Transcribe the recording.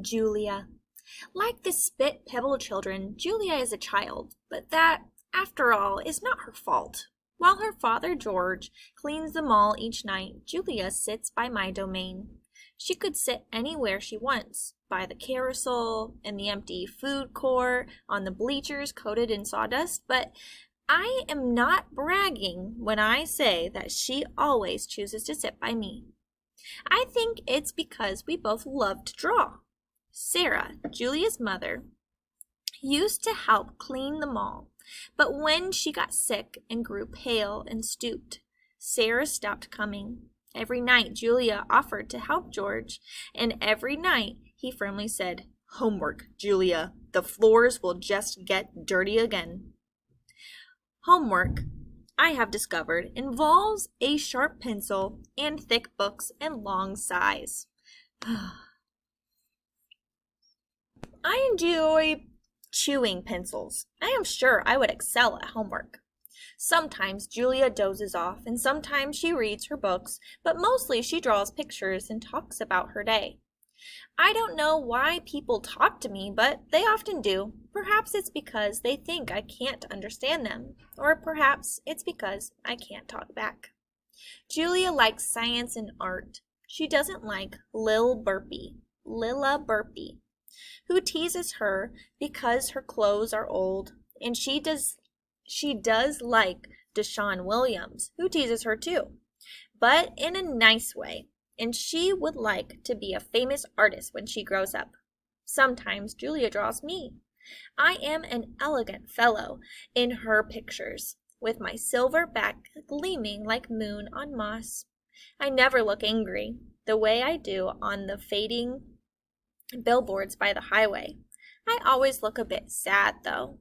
Julia. Like the Spit Pebble children, Julia is a child, but that, after all, is not her fault. While her father George cleans the mall each night, Julia sits by my domain. She could sit anywhere she wants, by the carousel, in the empty food court, on the bleachers coated in sawdust, but I am not bragging when I say that she always chooses to sit by me. I think it's because we both love to draw. Sarah, Julia's mother, used to help clean the mall, but when she got sick and grew pale and stooped, Sarah stopped coming. Every night Julia offered to help George, and every night he firmly said, "Homework, Julia. The floors will just get dirty again." Homework, I have discovered, involves a sharp pencil and thick books and long sighs. I enjoy chewing pencils. I am sure I would excel at homework. Sometimes Julia dozes off, and sometimes she reads her books, but mostly she draws pictures and talks about her day. I don't know why people talk to me, but they often do. Perhaps it's because they think I can't understand them, or perhaps it's because I can't talk back. Julia likes science and art. She doesn't like Lilla Burpee, who teases her because her clothes are old, and she does like Deshaun Williams, who teases her too, but in a nice way, and she would like to be a famous artist when she grows up. Sometimes Julia draws me. I am an elegant fellow in her pictures, with my silver back gleaming like moon on moss. I never look angry, the way I do on the fading billboards by the highway. I always look a bit sad, though.